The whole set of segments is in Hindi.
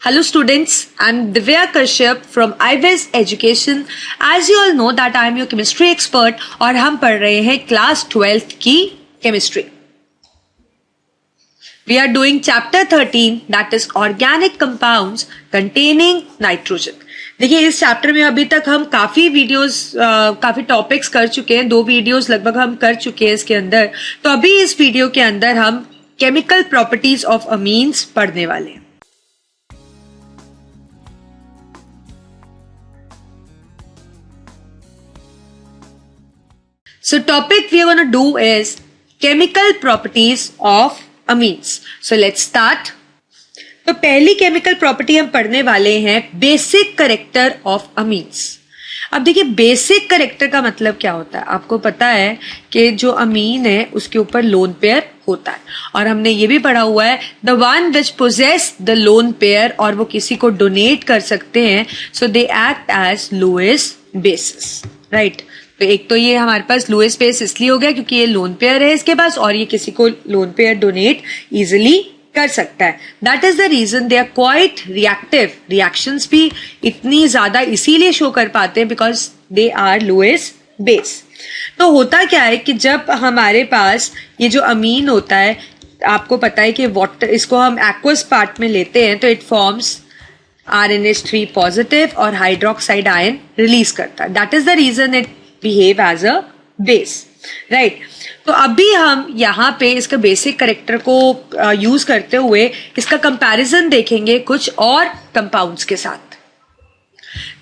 Hello students, I'm Divya Kashyap from iVis Education. As you all know that I am your chemistry expert और हम पढ़ रहे हैं क्लास 12th की chemistry. We are doing chapter 13 that is organic compounds containing nitrogen. देखिए इस चैप्टर में अभी तक हम काफी टॉपिक्स कर चुके हैं, 2 वीडियोस लगभग हम कर चुके हैं इसके अंदर. तो अभी इस वीडियो के अंदर हम केमिकल प्रॉपर्टीज ऑफ अमीन्स पढ़ने वाले हैं. So topic we are going to do is chemical properties of amines. So let's start. तो पहली केमिकल प्रॉपर्टी हम पढ़ने वाले हैं बेसिक कैरेक्टर ऑफ अमीन्स. अब देखिए बेसिक कैरेक्टर का मतलब क्या होता है. आपको पता है कि जो अमीन है उसके ऊपर लोन पेयर होता है और हमने ये भी पढ़ा हुआ है the one which possesses the lone pair और वो किसी को डोनेट कर सकते हैं. So they act as Lewis bases, right. तो एक तो ये हमारे पास लोएस्ट बेस इसलिए हो गया क्योंकि ये लोन पेयर है इसके पास और ये किसी को लोन पेयर डोनेट इजिली कर सकता है. That is the reason they are quite reactive. Reactions भी इतनी ज्यादा इसीलिए शो कर पाते हैं because they are lowest base. तो होता क्या है कि जब हमारे पास ये जो अमीन होता है, आपको पता है कि वाटर इसको हम एक्वस पार्ट में लेते हैं तो इट फॉर्म्स RNH3 पॉजिटिव और हाइड्रोक्साइड आयन रिलीज करता है. That is the reason it behave as a base, right? तो अभी हम यहाँ पे इसका बेसिक कैरेक्टर को यूज करते हुए इसका कंपैरिजन देखेंगे कुछ और कंपाउंड्स के साथ.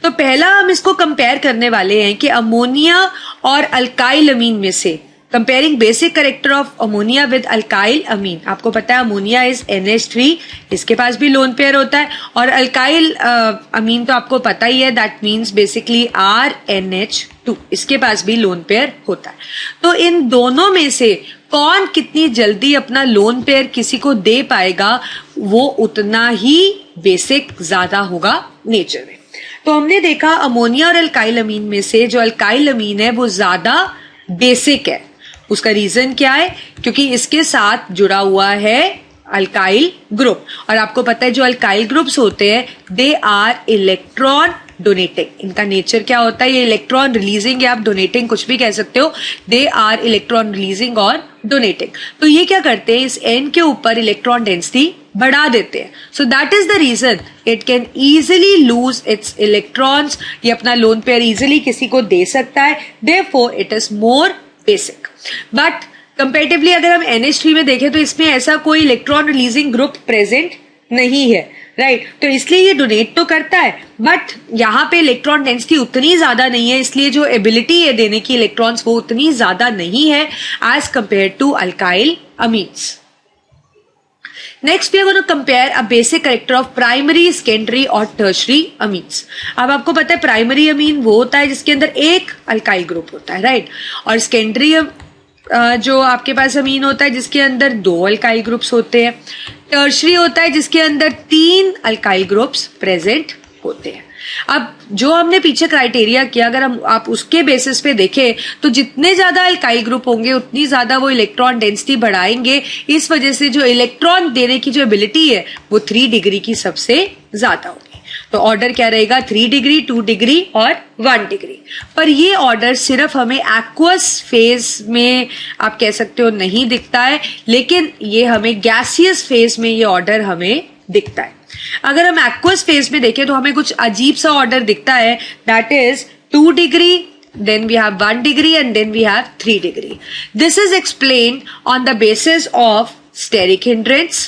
तो पहला हम इसको कंपेयर करने वाले हैं कि अमोनिया और अल्काइल अमीन में से comparing basic character of ammonia with alkyl amine. आपको पता है अमोनिया इज NH3, इसके पास भी लोन पेयर होता है और अल्काइल अमीन तो आपको पता ही है दैट मीन्स बेसिकली RNH2, इसके पास भी लोन पेयर होता है. तो इन दोनों में से कौन कितनी जल्दी अपना लोन पेयर किसी को दे पाएगा वो उतना ही बेसिक ज्यादा होगा नेचर में. तो हमने देखा अमोनिया और अल्काइल अमीन में से जो अल्काइल अमीन है वो ज्यादा बेसिक है. उसका रीजन क्या है? क्योंकि इसके साथ जुड़ा हुआ है अल्काइल ग्रुप और आपको पता है जो अल्काइल ग्रुप्स होते हैं दे आर इलेक्ट्रॉन डोनेटिंग. इनका नेचर क्या होता है? ये इलेक्ट्रॉन रिलीजिंग या आप डोनेटिंग कुछ भी कह सकते हो. दे आर इलेक्ट्रॉन रिलीजिंग और डोनेटिंग. तो ये क्या करते हैं? इस N के ऊपर इलेक्ट्रॉन डेंसिटी बढ़ा देते हैं. So that is the reason it can easily lose its electrons. ये अपना लोन पेयर इजिली किसी को दे सकता है. Therefore it is more basic. But comparatively अगर हम NH3 में देखें तो इसमें ऐसा कोई इलेक्ट्रॉन रिलीजिंग ग्रुप प्रेजेंट नहीं है, राइट. तो इसलिए ये डोनेट तो करता है बट यहाँ पे इलेक्ट्रॉन डेंसिटी उतनी ज्यादा नहीं है, इसलिए जो एबिलिटी है देने की इलेक्ट्रॉन्स वो उतनी ज्यादा नहीं है as compare to alkyl amines. Next we are going to compare a basic character of primary, secondary और टर्शरी अमीन्स. अब आपको पता है प्राइमरी अमीन वो होता है जिसके अंदर एक अल्काइल ग्रुप होता है, राइट. और सेकेंडरी जो आपके पास अमीन होता है जिसके अंदर 2 अल्काइल ग्रुप्स होते हैं. टर्शरी होता है जिसके अंदर 3 अल्काइल ग्रुप्स प्रेजेंट होते हैं. अब जो हमने पीछे क्राइटेरिया किया अगर आप उसके बेसिस पे देखें तो जितने ज्यादा अल्काइल ग्रुप होंगे उतनी ज्यादा वो इलेक्ट्रॉन डेंसिटी बढ़ाएंगे. इस वजह से जो इलेक्ट्रॉन देने की जो एबिलिटी है वो 3 डिग्री की सबसे ज्यादा होगी. तो ऑर्डर क्या रहेगा? 3 डिग्री, 2 डिग्री और 1 डिग्री. पर ये ऑर्डर सिर्फ हमें एक्वस फेज में आप कह सकते हो नहीं दिखता है, लेकिन ये हमें गैसियस फेज में ये ऑर्डर हमें दिखता है. अगर हम एक्वस फेज में देखें तो हमें कुछ अजीब सा ऑर्डर दिखता है. That is 2 degree, then we have 1 degree and then we have 3 degree. This is explained on the basis of steric hindrance.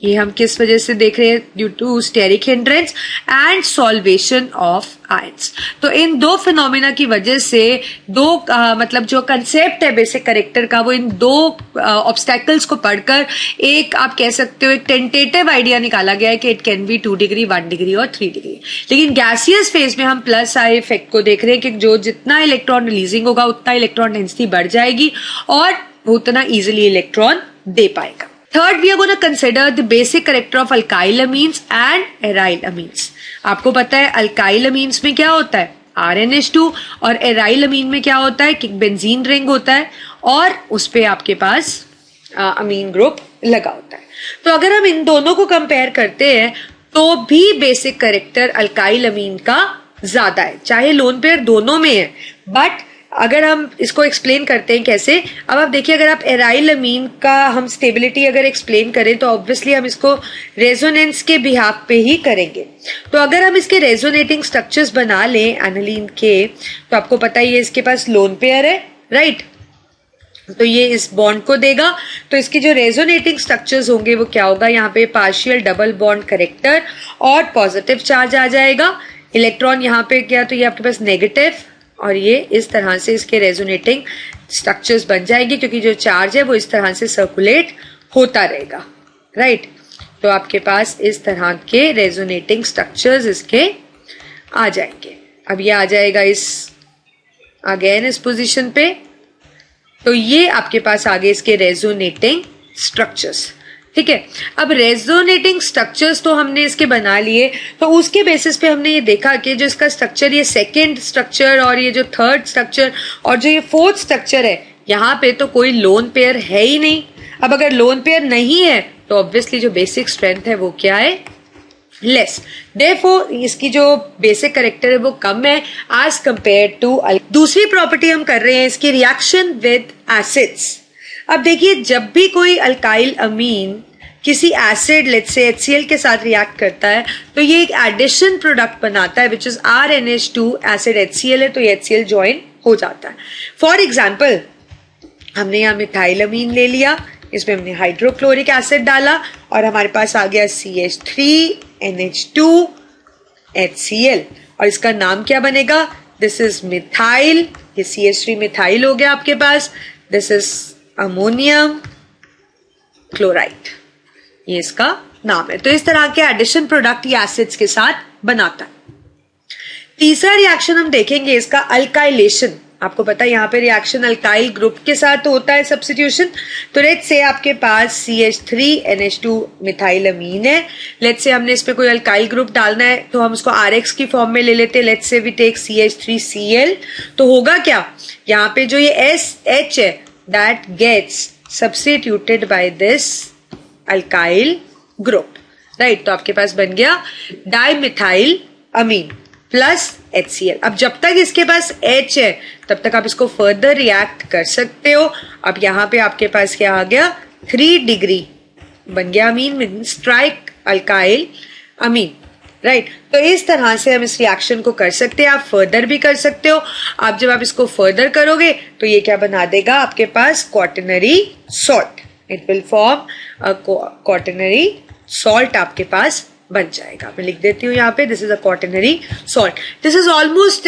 ये हम किस वजह से देख रहे हैं? Due to steric hindrance and solvation of ions. तो इन 2 फिनोमिना की वजह से मतलब जो कंसेप्ट है बेसिक कैरेक्टर का वो इन 2 ऑब्स्टेकल्स को पढ़कर एक आप कह सकते हो एक टेंटेटिव आइडिया निकाला गया है कि it can be 2 degree, 1 degree और 3 डिग्री. लेकिन गैसियस फेज में हम प्लस आई इफेक्ट को देख रहे हैं कि जो जितना इलेक्ट्रॉन रिलीजिंग होगा उतना इलेक्ट्रॉन डेंसिटी बढ़ जाएगी और उतना इजिली इलेक्ट्रॉन दे पाएगा. Third, we are going to consider the basic character of alkyl amines and aryl amines. आपको पता है alkyl amines में क्या होता है? RNH2 और aryl amine में क्या होता है? कि बेंजीन रिंग होता है और उस पे आपके पास अमीन ग्रुप लगा होता है. तो अगर हम इन दोनों को कंपेयर करते हैं तो भी बेसिक कैरेक्टर अल्काइल अमीन का ज्यादा है, चाहे लोन पेयर दोनों में है। बट अगर हम इसको एक्सप्लेन करते हैं कैसे, अब आप देखिए, अगर आप एराइल अमीन का हम स्टेबिलिटी अगर एक्सप्लेन करें तो ऑब्वियसली हम इसको रेजोनेंस के बिहाफ पे ही करेंगे। तो अगर हम इसके रेजोनेटिंग स्ट्रक्चर्स बना लें एनालीन के, तो आपको पता ही है इसके पास लोन पेयर है, राइट? तो ये इस बॉन्ड को देगा, तो इसकी जो रेजोनेटिंग स्ट्रक्चर्स होंगे वो क्या होगा, यहाँ पे पार्शियल डबल बॉन्ड करेक्टर और पॉजिटिव चार्ज आ जाएगा। इलेक्ट्रॉन यहाँ पे क्या, तो ये आपके पास नेगेटिव, और ये इस तरह से इसके रेजोनेटिंग स्ट्रक्चर्स बन जाएंगे, क्योंकि जो चार्ज है वो इस तरह से सर्कुलेट होता रहेगा, राइट? तो आपके पास इस तरह के रेजोनेटिंग स्ट्रक्चर्स इसके आ जाएंगे। अब ये आ जाएगा इस अगेन इस पोजीशन पे, तो ये आपके पास आगे इसके रेजोनेटिंग स्ट्रक्चर्स, ठीक है। अब रेजोनेटिंग स्ट्रक्चर्स तो हमने इसके बना लिए, तो उसके बेसिस पे हमने ये देखा कि जो इसका स्ट्रक्चर, ये सेकंड स्ट्रक्चर और ये जो थर्ड स्ट्रक्चर और जो ये फोर्थ स्ट्रक्चर है, यहाँ पे तो कोई लोन पेयर है ही नहीं। अब अगर लोन पेयर नहीं है तो ऑब्वियसली जो बेसिक स्ट्रेंथ है वो क्या है, लेस। देयरफॉर इसकी जो बेसिक कैरेक्टर है वो कम है एज कंपेयर टू। दूसरी प्रॉपर्टी हम कर रहे हैं इसकी रिएक्शन विद एसिड्स। अब देखिए, जब भी कोई अल्काइल अमीन किसी एसिड लेट्स से HCl के साथ रिएक्ट करता है तो ये एक एडिशन प्रोडक्ट बनाता है which is RNH2, acid HCl है तो ये HCl ज्वाइन हो जाता है। फॉर एग्जाम्पल, हमने यहाँ मिथाइल अमीन ले लिया, इसमें हमने हाइड्रोक्लोरिक एसिड डाला और हमारे पास आ गया CH3NH2 HCl, और इसका नाम क्या बनेगा, दिस इज मिथाइल, ये CH3 मिथाइल हो गया आपके पास, दिस इज अमोनियम क्लोराइड, ये इसका नाम है। तो इस तरह के एडिशन प्रोडक्ट ये एसिड्स के साथ बनाता है। तीसरा रिएक्शन हम देखेंगे इसका अल्काइलेशन। आपको पता है यहाँ पे रिएक्शन अल्काइल ग्रुप के साथ होता है सब्स्टिट्यूशन। तो लेट्स से आपके पास CH3NH2 मिथाइल अमीन है, लेट्स से हमने इस पे कोई अल्काइल ग्रुप डालना है तो हम उसको RX की फॉर्म में ले लेते हैं। Let's say we take CH3Cl, तो होगा क्या, यहाँ पे जो ये SH है that gets substituted by this alkyl group, right? तो आपके पास बन गया डाइमिथाइल अमीन प्लस HCl। अब जब तक इसके पास H है तब तक आप इसको फर्दर रिएक्ट कर सकते हो। अब यहाँ पे आपके पास क्या आ गया, 3 डिग्री बन गया अमीन, मीन्स ट्राइक अल्काइल अमीन, राइट? तो इस तरह से हम इस रिएक्शन को कर सकते हैं। आप फर्दर भी कर सकते हो। आप जब आप इसको फर्दर करोगे तो ये क्या बना देगा आपके पास, quaternary salt. It will form quaternary salt आपके पास बन जाएगा। मैं लिख देती हूँ यहाँ पे, this is a quaternary salt. This is almost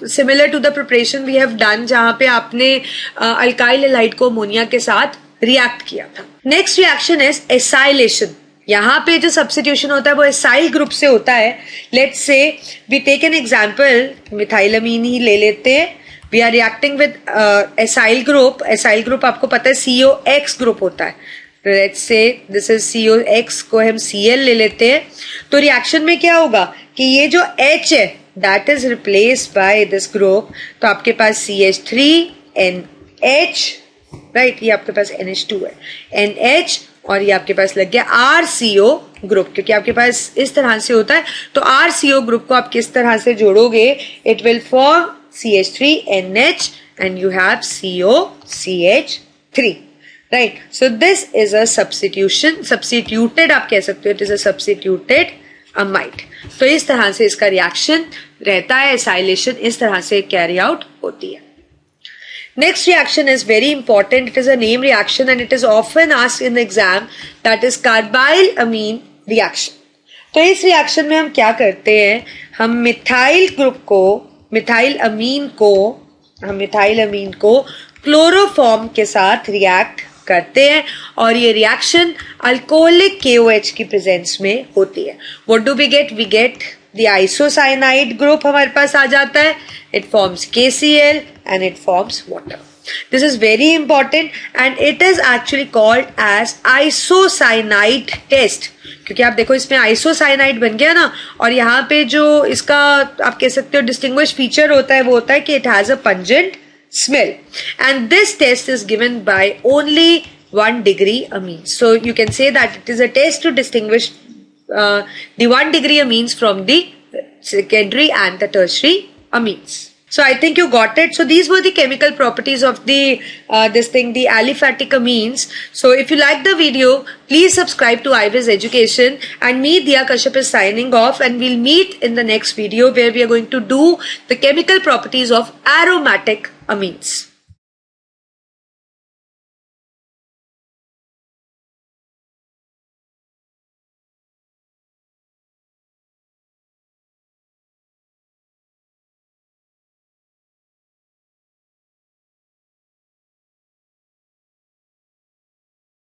similar to the preparation we have done, जहां पे आपने अल्काइल हैलाइड को अमोनिया के साथ रिएक्ट किया था। Next reaction is acylation. यहाँ पे जो सब्स्टिट्यूशन होता है वो एसाइल ग्रुप से होता है। Let's say we take an example, methyl amine ही ले लेते हैं। We are reacting with acyl group. Acyl group आपको पता है COX ग्रुप होता है। लेट्स से दिस इज COX को हम Cl ले लेते हैं। तो रिएक्शन में क्या होगा कि ये जो H है that is replaced by this group, तो आपके पास CH3NH, राइट? ये आपके पास NH2 है, NH, और ये आपके पास लग गया RCO ग्रुप, क्योंकि आपके पास इस तरह से होता है। तो RCO ग्रुप को आप किस तरह से जोड़ोगे, it will form CH3NH and you have COCH3, right? So this is a substitution, substituted आप कह सकते हो, it is a substituted amide. तो इस तरह से इसका रिएक्शन रहता है, एसाइलेशन इस तरह से कैरी आउट होती है। Next reaction is very important. It is a name reaction and it is often asked in the exam, that is carbyl amine reaction. तो इस रिएक्शन में हम क्या करते हैं, हम मिथाइल ग्रुप को, मिथाइल अमीन को क्लोरोफॉर्म के साथ रिएक्ट करते हैं और ये रिएक्शन अल्कोहलिक KOH की प्रेजेंस में होती है। What do we get? We get the isocyanide group हमारे पास आ जाता है। It forms KCl and it forms water. This is very important and it is actually called as isocyanide test, क्योंकि आप देखो इसमें isocyanide बन गया ना, और यहाँ पे जो इसका आप कह सकते हो distinguished feature होता है वो होता है कि it has a pungent smell, and this test is given by only 1 degree amine. So you can say that it is a test to distinguish the 1-degree amines from the secondary and the tertiary amines. So I think you got it. So these were the chemical properties of the the aliphatic amines. So if you like the video, please subscribe to iWiz Education, and me, Diya Kashyap, is signing off, and we'll meet in the next video where we are going to do the chemical properties of aromatic amines.